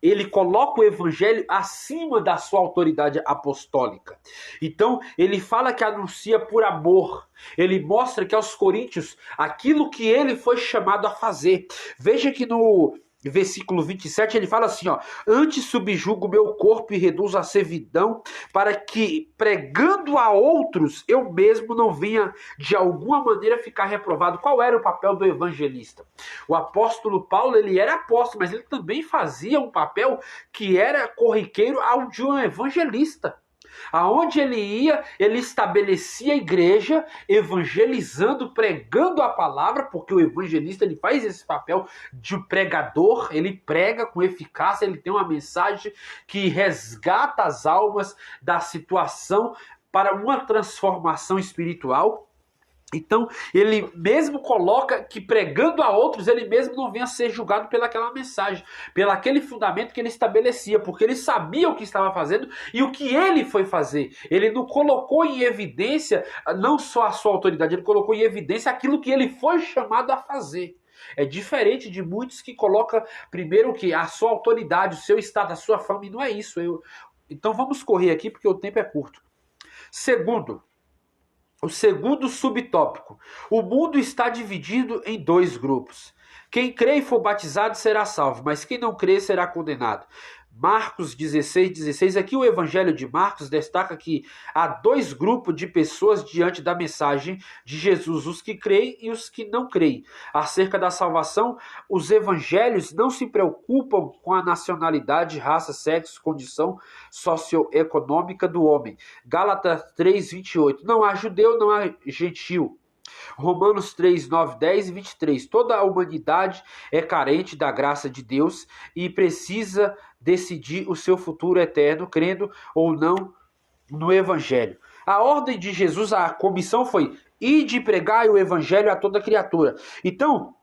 Ele coloca o evangelho acima da sua autoridade apostólica. Então, ele fala que anuncia por amor. Ele mostra que aos coríntios aquilo que ele foi chamado a fazer. Veja que no versículo 27 ele fala assim, ó: antes subjugo o meu corpo e reduzo a servidão, para que, pregando a outros, eu mesmo não venha de alguma maneira ficar reprovado. Qual era o papel do evangelista? O apóstolo Paulo, ele era apóstolo, mas ele também fazia um papel que era corriqueiro ao de um evangelista. Aonde ele ia, ele estabelecia a igreja, evangelizando, pregando a palavra, porque o evangelista ele faz esse papel de pregador, ele prega com eficácia, ele tem uma mensagem que resgata as almas da situação para uma transformação espiritual. Então, ele mesmo coloca que pregando a outros, ele mesmo não venha a ser julgado pelaquela mensagem, pelo aquele fundamento que ele estabelecia, porque ele sabia o que estava fazendo e o que ele foi fazer. Ele não colocou em evidência não só a sua autoridade, ele colocou em evidência aquilo que ele foi chamado a fazer. É diferente de muitos que colocam primeiro o que? A sua autoridade, o seu estado, a sua fama, e não é isso. Então vamos correr aqui porque o tempo é curto. O segundo subtópico. O mundo está dividido em dois grupos. Quem crê e for batizado será salvo, mas quem não crê será condenado. Marcos 16:16. Aqui o evangelho de Marcos destaca que há dois grupos de pessoas diante da mensagem de Jesus, os que creem e os que não creem. Acerca da salvação, os evangelhos não se preocupam com a nacionalidade, raça, sexo, condição socioeconômica do homem. Gálatas 3:28. Não há judeu, não há gentil. Romanos 3, 9, 10 e 23. Toda a humanidade é carente da graça de Deus e precisa decidir o seu futuro eterno, crendo ou não no Evangelho. A ordem de Jesus, a comissão foi: ide e pregai o Evangelho a toda criatura. Então,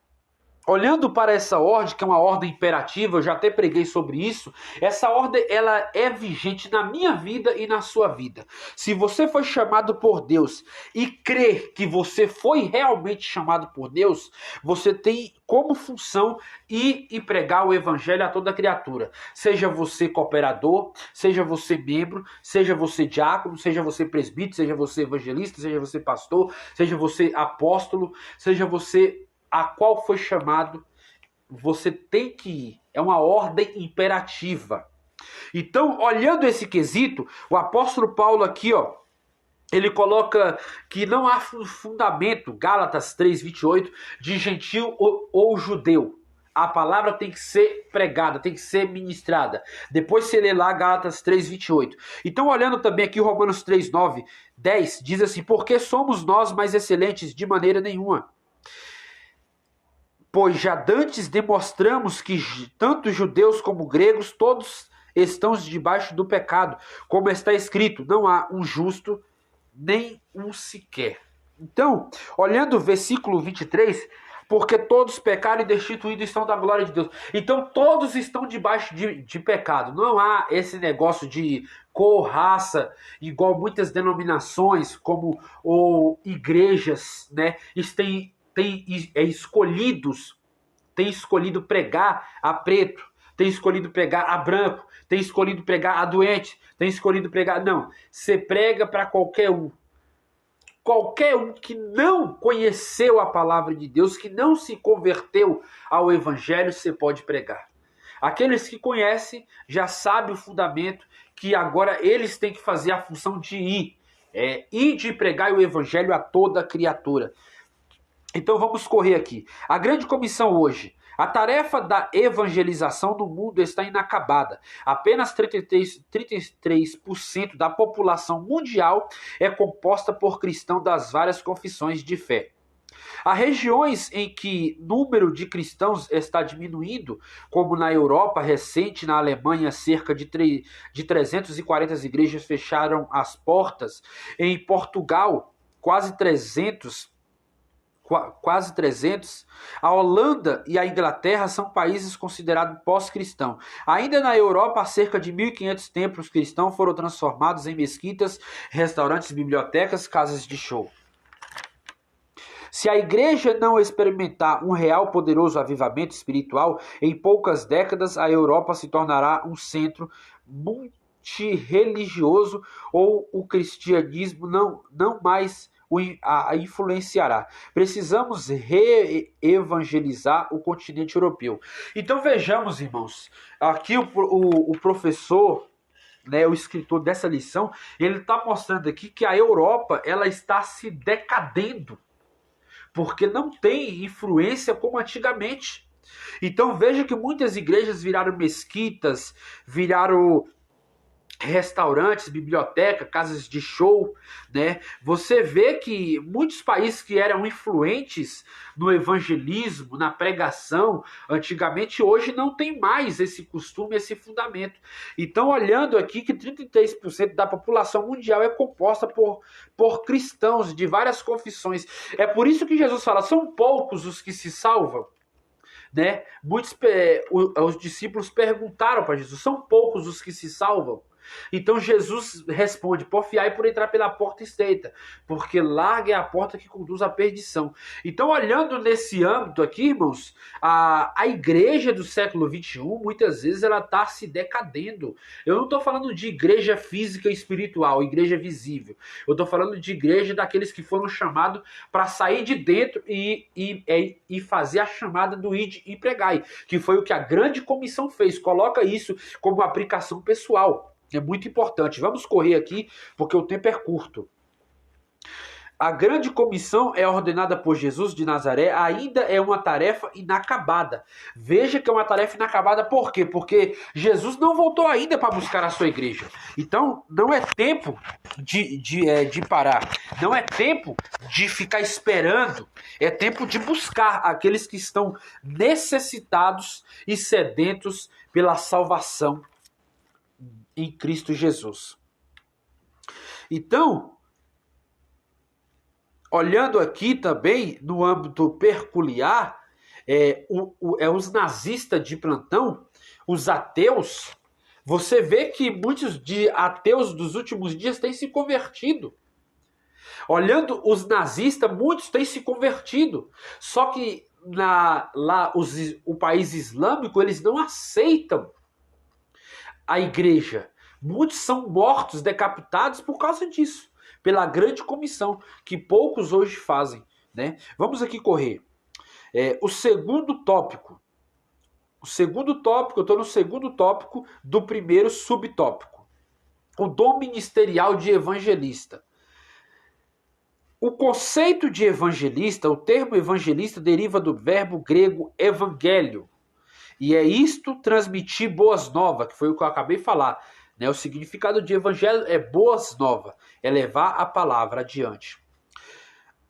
olhando para essa ordem, que é uma ordem imperativa, eu já até preguei sobre isso, essa ordem ela é vigente na minha vida e na sua vida. Se você foi chamado por Deus e crê que você foi realmente chamado por Deus, você tem como função ir e pregar o evangelho a toda criatura. Seja você cooperador, seja você membro, seja você diácono, seja você presbítero, seja você evangelista, seja você pastor, seja você apóstolo, seja você a qual foi chamado, você tem que ir. É uma ordem imperativa. Então, olhando esse quesito, o apóstolo Paulo aqui, ó, ele coloca que não há fundamento, Gálatas 3:28, de gentil ou judeu. A palavra tem que ser pregada, tem que ser ministrada. Depois você lê lá Gálatas 3:28. Então, olhando também aqui Romanos 3:9, 10, diz assim: porque somos nós mais excelentes? De maneira nenhuma. Pois já dantes demonstramos que tanto judeus como gregos, todos estão debaixo do pecado. Como está escrito, não há um justo, nem um sequer. Então, olhando o versículo 23, porque todos pecaram e destituídos estão da glória de Deus. Então, todos estão debaixo de pecado. Não há esse negócio de cor, raça, igual muitas denominações, como ou igrejas, né, têm escolhido pregar a preto, tem escolhido pregar a branco, tem escolhido pregar a doente, tem escolhido pregar... Não, você prega para qualquer um. Qualquer um que não conheceu a palavra de Deus, que não se converteu ao evangelho, você pode pregar. Aqueles que conhecem já sabem o fundamento, que agora eles têm que fazer a função de ir. Ir de pregar o evangelho a toda criatura. Então vamos correr aqui. A grande comissão hoje. A tarefa da evangelização no mundo está inacabada. Apenas 33% da população mundial é composta por cristãos das várias confissões de fé. Há regiões em que o número de cristãos está diminuindo, como na Europa recente, na Alemanha, cerca de 340 igrejas fecharam as portas. Em Portugal, quase 300. A Holanda e a Inglaterra são países considerados pós-cristãos. Ainda na Europa, cerca de 1.500 templos cristãos foram transformados em mesquitas, restaurantes, bibliotecas, casas de show. Se a igreja não experimentar um real poderoso avivamento espiritual, em poucas décadas a Europa se tornará um centro multirreligioso ou o cristianismo não mais a influenciará. Precisamos reevangelizar o continente europeu. Então vejamos, irmãos, aqui o professor, né, o escritor dessa lição, ele está mostrando aqui que a Europa ela está se decadendo, porque não tem influência como antigamente. Então veja que muitas igrejas viraram mesquitas, viraram restaurantes, biblioteca, casas de show, né? Você vê que muitos países que eram influentes no evangelismo, na pregação, antigamente, hoje não tem mais esse costume, esse fundamento. Então, olhando aqui que 33% da população mundial é composta por cristãos de várias confissões. É por isso que Jesus fala, são poucos os que se salvam, né? Os discípulos perguntaram para Jesus, são poucos os que se salvam? Então Jesus responde, porfiai por entrar pela porta estreita, porque larga é a porta que conduz à perdição. Então, olhando nesse âmbito aqui, irmãos, a igreja do século XXI, muitas vezes ela está se decadendo. Eu não estou falando de igreja física e espiritual, igreja visível. Eu estou falando de igreja daqueles que foram chamados para sair de dentro e fazer a chamada do ide e pregai, que foi o que a grande comissão fez. Coloca isso como aplicação pessoal. É muito importante. Vamos correr aqui, porque o tempo é curto. A grande comissão é ordenada por Jesus de Nazaré, ainda é uma tarefa inacabada. Veja que é uma tarefa inacabada, por quê? Porque Jesus não voltou ainda para buscar a sua igreja. Então, não é tempo de parar. Não é tempo de ficar esperando. É tempo de buscar aqueles que estão necessitados e sedentos pela salvação em Cristo Jesus. Então, olhando aqui também no âmbito peculiar, os nazistas de plantão, os ateus, você vê que muitos de ateus dos últimos dias têm se convertido. Olhando os nazistas, muitos têm se convertido. Só que o país islâmico, eles não aceitam a igreja. Muitos são mortos, decapitados por causa disso, pela grande comissão, que poucos hoje fazem, né? Vamos aqui correr. O segundo tópico, eu estou no segundo tópico do primeiro subtópico. O dom ministerial de evangelista. O conceito de evangelista, o termo evangelista deriva do verbo grego evangelho. E é isto transmitir boas novas, que foi o que eu acabei de falar. Né? O significado de evangelho é boas novas, é levar a palavra adiante.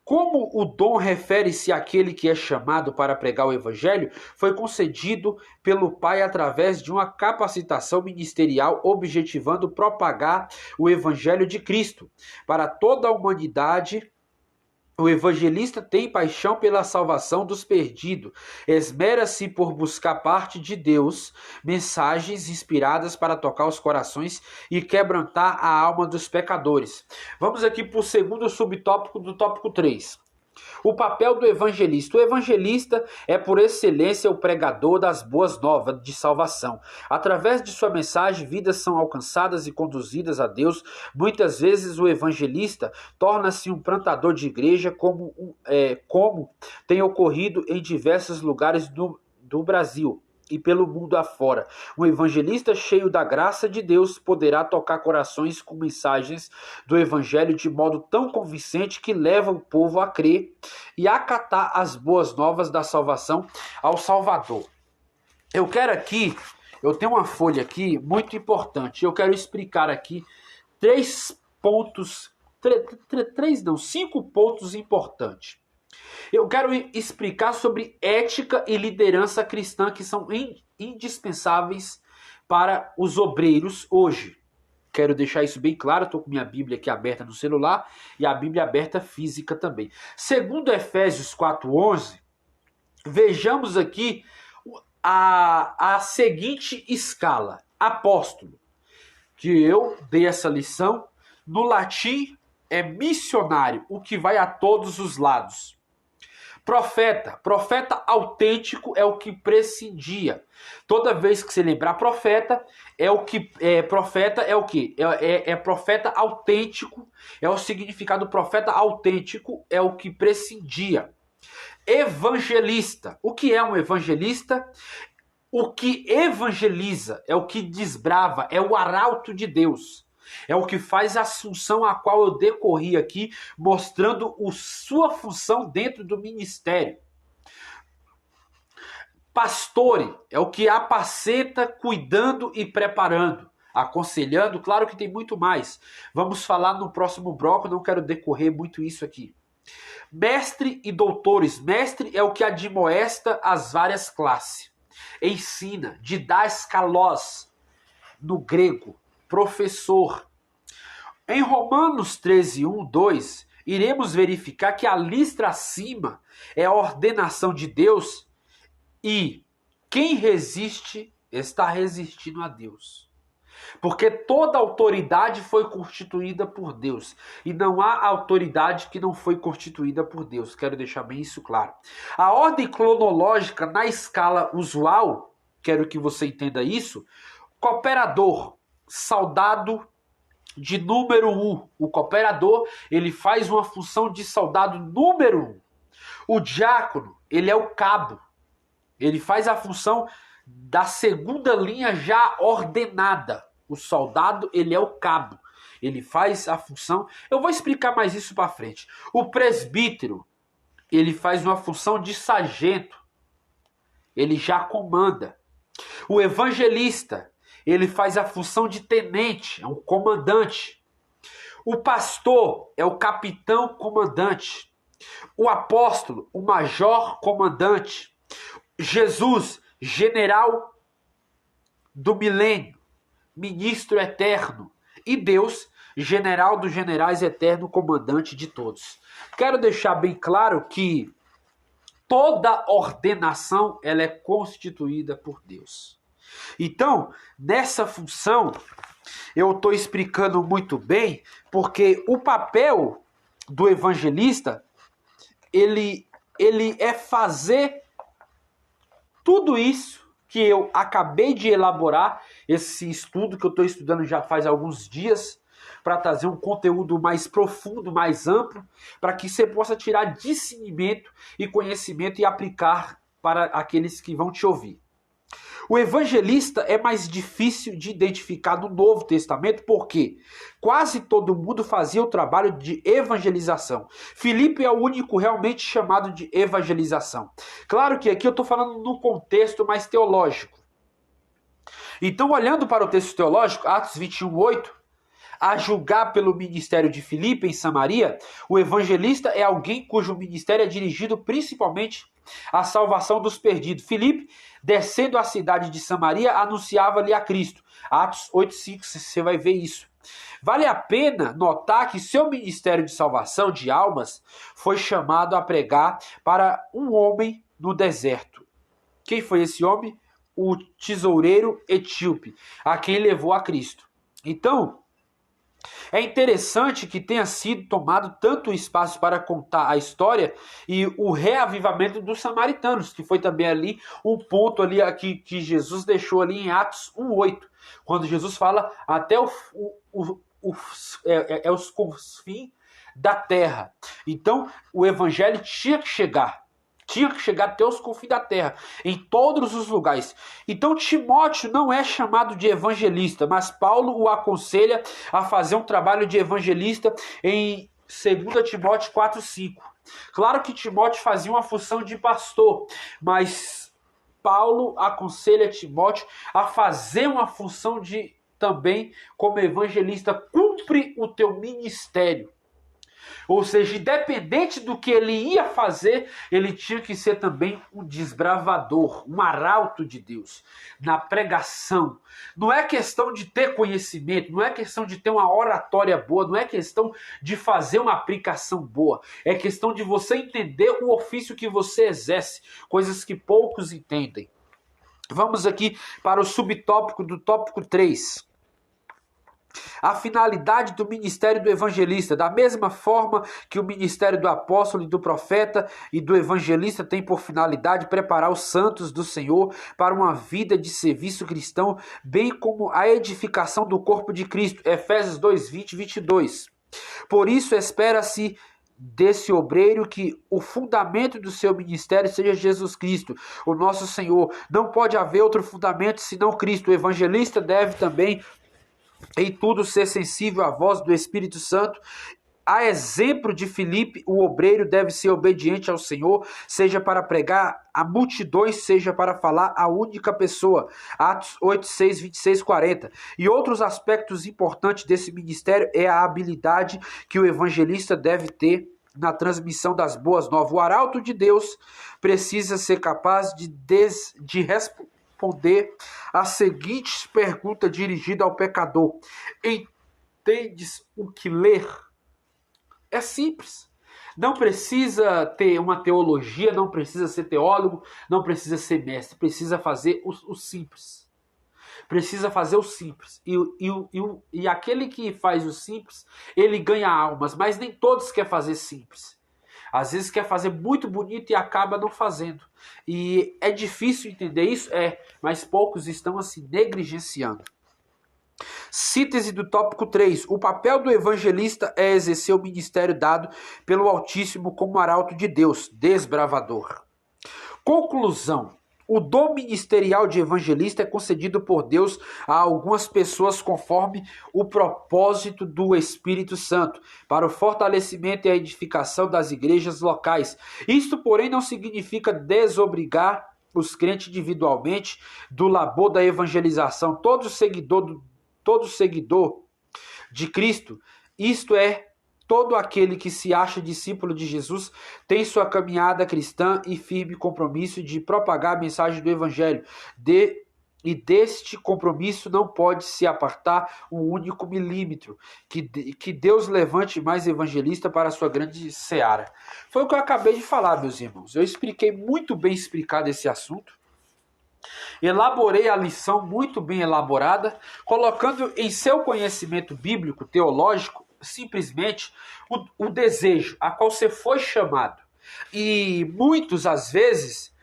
Como o dom refere-se àquele que é chamado para pregar o evangelho, foi concedido pelo Pai através de uma capacitação ministerial objetivando propagar o evangelho de Cristo para toda a humanidade. O evangelista tem paixão pela salvação dos perdidos, esmera-se por buscar parte de Deus, mensagens inspiradas para tocar os corações e quebrantar a alma dos pecadores. Vamos aqui para o segundo subtópico do tópico 3. O papel do evangelista. O evangelista é, por excelência, o pregador das boas novas de salvação. Através de sua mensagem, vidas são alcançadas e conduzidas a Deus. Muitas vezes o evangelista torna-se um plantador de igreja, como tem ocorrido em diversos lugares do Brasil e pelo mundo afora. Um evangelista cheio da graça de Deus poderá tocar corações com mensagens do evangelho de modo tão convincente que leva o povo a crer e acatar as boas novas da salvação ao Salvador. Eu tenho uma folha aqui muito importante. Eu quero explicar aqui 5 pontos importantes. Eu quero explicar sobre ética e liderança cristã que são indispensáveis para os obreiros hoje. Quero deixar isso bem claro, estou com minha Bíblia aqui aberta no celular e a Bíblia aberta física também. Segundo Efésios 4:11, vejamos aqui a seguinte escala. Apóstolo, que eu dei essa lição, no latim é missionário, o que vai a todos os lados. Profeta autêntico é o que prescindia. Toda vez que você lembrar profeta, profeta autêntico, é o significado do profeta autêntico, é o que prescindia. Evangelista. O que é um evangelista? O que evangeliza, é o que desbrava, é o arauto de Deus. É o que faz a função a qual eu decorri aqui, mostrando sua função dentro do ministério. Pastore é o que apacenta, cuidando e preparando, aconselhando. Claro que tem muito mais. Vamos falar no próximo bloco, não quero decorrer muito isso aqui. Mestre e doutores. Mestre é o que admoesta as várias classes. Ensina, didaskalos, no grego. Professor. Em Romanos 13:1-2, iremos verificar que a lista acima é a ordenação de Deus e quem resiste está resistindo a Deus. Porque toda autoridade foi constituída por Deus e não há autoridade que não foi constituída por Deus. Quero deixar bem isso claro. A ordem cronológica na escala usual, quero que você entenda isso, cooperador, soldado de número 1. O cooperador, ele faz uma função de soldado número 1. O diácono, ele é o cabo. Ele faz a função da segunda linha já ordenada. O soldado, ele é o cabo. Ele faz a função... Eu vou explicar mais isso para frente. O presbítero, ele faz uma função de sargento. Ele já comanda. O evangelista, ele faz a função de tenente, é um comandante. O pastor é o capitão comandante. O apóstolo, o major comandante. Jesus, general do milênio, ministro eterno. E Deus, general dos generais, eterno comandante de todos. Quero deixar bem claro que toda ordenação ela é constituída por Deus. Então, nessa função, eu estou explicando muito bem, porque o papel do evangelista, ele é fazer tudo isso que eu acabei de elaborar, esse estudo que eu estou estudando já faz alguns dias, para trazer um conteúdo mais profundo, mais amplo, para que você possa tirar discernimento e conhecimento e aplicar para aqueles que vão te ouvir. O evangelista é mais difícil de identificar no Novo Testamento porque quase todo mundo fazia o trabalho de evangelização. Filipe é o único realmente chamado de evangelização. Claro que aqui eu estou falando no contexto mais teológico. Então, olhando para o texto teológico, Atos 21:8, a julgar pelo ministério de Filipe em Samaria, o evangelista é alguém cujo ministério é dirigido principalmente à salvação dos perdidos. Filipe, descendo à cidade de Samaria, anunciava-lhe a Cristo. Atos 8:5, você vai ver isso. Vale a pena notar que seu ministério de salvação de almas foi chamado a pregar para um homem no deserto. Quem foi esse homem? O tesoureiro etíope, a quem levou a Cristo. Então, É interessante que tenha sido tomado tanto espaço para contar a história e o reavivamento dos samaritanos, que foi também ali um ponto ali aqui que Jesus deixou ali em Atos 1:8, quando Jesus fala até os confins da terra. Então, o evangelho tinha que chegar até os confins da terra, em todos os lugares. Então Timóteo não é chamado de evangelista, mas Paulo o aconselha a fazer um trabalho de evangelista em 2 Timóteo 4:5. Claro que Timóteo fazia uma função de pastor, mas Paulo aconselha Timóteo a fazer uma função de também como evangelista. Cumpre o teu ministério. Ou seja, independente do que ele ia fazer, ele tinha que ser também um desbravador, um arauto de Deus na pregação. Não é questão de ter conhecimento, não é questão de ter uma oratória boa, não é questão de fazer uma aplicação boa. É questão de você entender o ofício que você exerce, coisas que poucos entendem. Vamos aqui para o subtópico do tópico 3. A finalidade do ministério do evangelista, da mesma forma que o ministério do apóstolo e do profeta e do evangelista tem por finalidade preparar os santos do Senhor para uma vida de serviço cristão, bem como a edificação do corpo de Cristo. Efésios 2:20-22. Por isso espera-se desse obreiro que o fundamento do seu ministério seja Jesus Cristo, o nosso Senhor. Não pode haver outro fundamento senão Cristo. O evangelista deve também em tudo ser sensível à voz do Espírito Santo. A exemplo de Filipe, o obreiro deve ser obediente ao Senhor, seja para pregar a multidões, seja para falar a única pessoa. Atos 8:6, 26, 40. E outros aspectos importantes desse ministério é a habilidade que o evangelista deve ter na transmissão das boas novas. O arauto de Deus precisa ser capaz de responder a seguinte pergunta dirigida ao pecador: entendes o que ler? É simples. Não precisa ter uma teologia, não precisa ser teólogo, não precisa ser mestre. Precisa fazer o simples. Precisa fazer o simples. E aquele que faz o simples, ele ganha almas, mas nem todos querem fazer simples. Às vezes quer fazer muito bonito e acaba não fazendo. E é difícil entender isso? Mas poucos estão assim negligenciando. Síntese do tópico 3. O papel do evangelista é exercer o ministério dado pelo Altíssimo como arauto de Deus, desbravador. Conclusão. O dom ministerial de evangelista é concedido por Deus a algumas pessoas conforme o propósito do Espírito Santo, para o fortalecimento e a edificação das igrejas locais. Isto, porém, não significa desobrigar os crentes individualmente do labor da evangelização. Todo seguidor de Cristo, isto é, todo aquele que se acha discípulo de Jesus, tem sua caminhada cristã e firme compromisso de propagar a mensagem do Evangelho. E deste compromisso não pode se apartar um único milímetro. Que Deus levante mais evangelista para a sua grande seara. Foi o que eu acabei de falar, meus irmãos. Eu expliquei muito bem explicado esse assunto. Elaborei a lição muito bem elaborada, colocando em seu conhecimento bíblico, teológico, simplesmente o desejo a qual você foi chamado. E muitos, às vezes,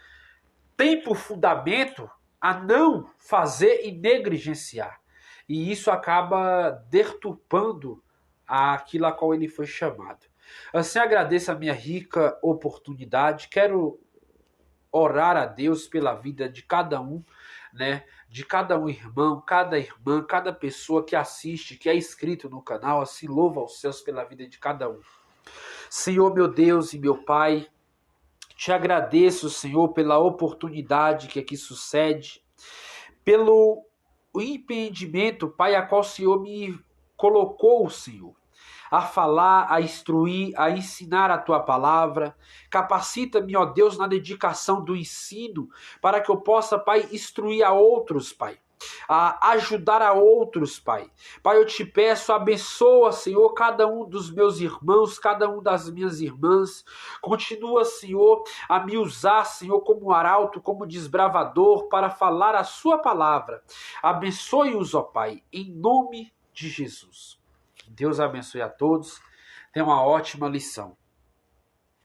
têm por fundamento a não fazer e negligenciar. E isso acaba deturpando aquilo a qual ele foi chamado. Assim, agradeço a minha rica oportunidade. Quero orar a Deus pela vida de cada um, né? De cada um irmão, cada irmã, cada pessoa que assiste, que é inscrito no canal, assim louva aos céus pela vida de cada um. Senhor, meu Deus e meu Pai, te agradeço, Senhor, pela oportunidade que aqui sucede, pelo empreendimento, Pai, a qual o Senhor me colocou, Senhor, a falar, a instruir, a ensinar a Tua palavra. Capacita-me, ó Deus, na dedicação do ensino, para que eu possa, Pai, instruir a outros, Pai, a ajudar a outros, Pai. Pai, eu te peço, abençoa, Senhor, cada um dos meus irmãos, cada um das minhas irmãs. Continua, Senhor, a me usar, Senhor, como arauto, como desbravador, para falar a sua palavra. Abençoe-os, ó Pai, em nome de Jesus. Deus abençoe a todos. Tenha uma ótima lição.